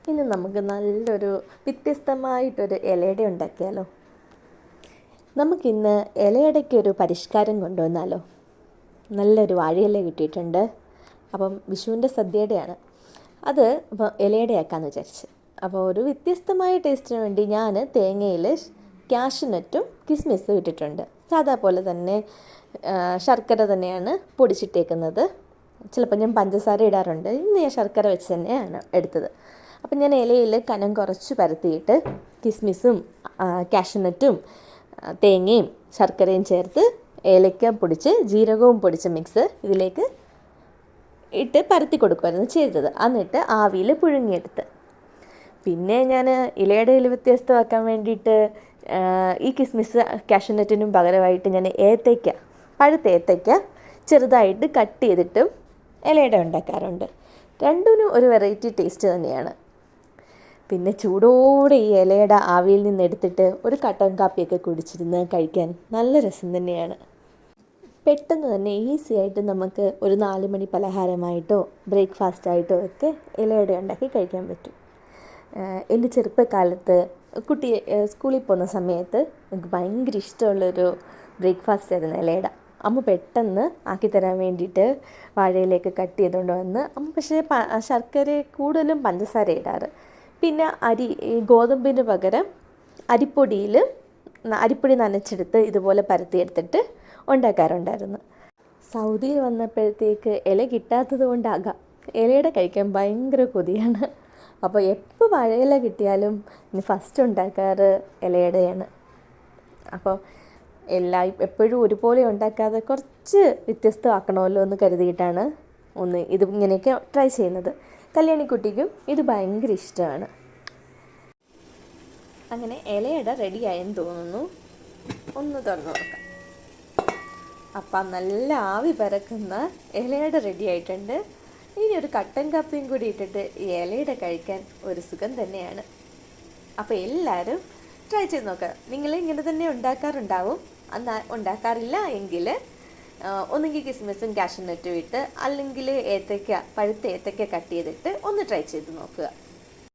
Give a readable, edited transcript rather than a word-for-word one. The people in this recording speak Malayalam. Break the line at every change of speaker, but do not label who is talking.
ഇന്ന് നമുക്ക് നല്ലൊരു വ്യത്യസ്തമായിട്ടൊരു ഇലയട ഉണ്ടാക്കിയാലോ. നമുക്കിന്ന് ഇലയടയ്ക്കൊരു പരിഷ്കാരം കൊണ്ടുവന്നാലോ. നല്ലൊരു വാഴയില കിട്ടിയിട്ടുണ്ട്. അപ്പം വിഷുവിൻ്റെ സദ്യയുടെയാണ് അത്. അപ്പോൾ ഇലയടയാക്കാമെന്ന് വിചാരിച്ച്. അപ്പോൾ ഒരു വ്യത്യസ്തമായ ടേസ്റ്റിന് വേണ്ടി ഞാൻ തേങ്ങയിൽ കാഷ്യൂനട്ടും കിസ്മിസും ഇട്ടിട്ടുണ്ട്. സാധാ പോലെ തന്നെ ശർക്കര തന്നെയാണ് പൊടിച്ചിട്ടേക്കുന്നത്. ചിലപ്പോൾ ഞാൻ പഞ്ചസാര ഇടാറുണ്ട്. ഇന്ന് ഞാൻ ശർക്കര വെച്ച് തന്നെയാണ് എടുത്തത്. അപ്പം ഞാൻ ഇലയിൽ കനം കുറച്ച് പരത്തിയിട്ട് കിസ്മിസും കാഷ്യൂനട്ടും തേങ്ങയും ശർക്കരയും ചേർത്ത് ഏലക്ക പൊടിച്ച് ജീരകവും പൊടിച്ച മിക്സ് ഇതിലേക്ക് ഇട്ട് പരത്തി കൊടുക്കുമായിരുന്നു ചെയ്തത്. എന്നിട്ട് ആവിയിൽ പുഴുങ്ങിയെടുത്ത്. പിന്നെ ഞാൻ ഇലയടയിൽ വ്യത്യസ്തമാക്കാൻ വേണ്ടിയിട്ട് ഈ കിസ്മിസ് കാഷ്യൂനട്ടിനും പകരമായിട്ട് ഞാൻ പഴുത്ത ഏത്തയ്ക്ക ചെറുതായിട്ട് കട്ട് ചെയ്തിട്ടും ഇലയട ഉണ്ടാക്കാറുണ്ട്. രണ്ടിനും ഒരു വെറൈറ്റി ടേസ്റ്റ് തന്നെയാണ്. പിന്നെ ചൂടോടെ ഈ ഇലയട ആവിയിൽ നിന്ന് എടുത്തിട്ട് ഒരു കട്ടൻ കാപ്പിയൊക്കെ കുടിച്ചിരുന്ന് കഴിക്കാൻ നല്ല രസം തന്നെയാണ്. പെട്ടെന്ന് തന്നെ ഈസി ആയിട്ട് നമുക്ക് ഒരു 4 മണി പലഹാരമായിട്ടോ ബ്രേക്ക്ഫാസ്റ്റായിട്ടോ ഒക്കെ ഇലയട ഉണ്ടാക്കി കഴിക്കാൻ പറ്റും. എൻ്റെ ചെറുപ്പകാലത്ത് സ്കൂളിൽ പോകുന്ന സമയത്ത് എനിക്ക് ഭയങ്കര ഇഷ്ടമുള്ളൊരു ബ്രേക്ക്ഫാസ്റ്റ് ആയിരുന്നു ഇലയട. അമ്മ പെട്ടെന്ന് ആക്കിത്തരാൻ വേണ്ടിയിട്ട് വാഴയിലേക്ക് കട്ട് ചെയ്തുകൊണ്ട് വന്ന് അമ്മ പക്ഷേ ശർക്കര കൂടുതലും പഞ്ചസാര ഇടാറ്. പിന്നെ ഗോതമ്പിന് പകരം അരിപ്പൊടി നനച്ചെടുത്ത് ഇതുപോലെ പരത്തിയെടുത്തിട്ട് ഉണ്ടാക്കാറുണ്ടായിരുന്നു. സൗദിയിൽ വന്നപ്പോഴത്തേക്ക് ഇല കിട്ടാത്തത് കൊണ്ടാകാം ഇലയുടെ കഴിക്കാൻ ഭയങ്കര കൊതിയാണ്. അപ്പോൾ എപ്പോൾ വാഴയില കിട്ടിയാലും ഫസ്റ്റ് ഉണ്ടാക്കാറ് ഇലയടയാണ്. അപ്പോൾ എപ്പോഴും ഒരുപോലെ ഉണ്ടാക്കാതെ കുറച്ച് വ്യത്യസ്തമാക്കണമല്ലോ എന്ന് കരുതിയിട്ടാണ് ഇത് ഇങ്ങനെയൊക്കെ ട്രൈ ചെയ്യുന്നത്. കല്യാണിക്കുട്ടിക്കും ഇത് ഭയങ്കര ഇഷ്ടമാണ്. അങ്ങനെ ഇലയട റെഡിയായെന്ന് തോന്നുന്നു. ഒന്ന് തുറന്ന് നോക്കാം. അപ്പം നല്ല ആവി പറക്കുന്ന ഇലയട റെഡി ആയിട്ടുണ്ട്. ഇനി ഒരു കട്ടൻ കാപ്പിയും കൂടി ഇട്ടിട്ട് ഈ ഇലയട കഴിക്കാൻ ഒരു സുഖം തന്നെയാണ്. അപ്പോൾ എല്ലാവരും ട്രൈ ചെയ്ത് നോക്കുക. നിങ്ങൾ ഇങ്ങനെ തന്നെ ഉണ്ടാക്കാറുണ്ടാവും. ഉണ്ടാക്കാറില്ല എങ്കിൽ ഒന്നുകിൽ കിസ്മിസും കാഷ്യൂനട്ടും ഇട്ട് അല്ലെങ്കിൽ പഴുത്ത ഏത്തയ്ക്ക കട്ട് ചെയ്തിട്ട് ഒന്ന് ട്രൈ ചെയ്ത് നോക്കുക.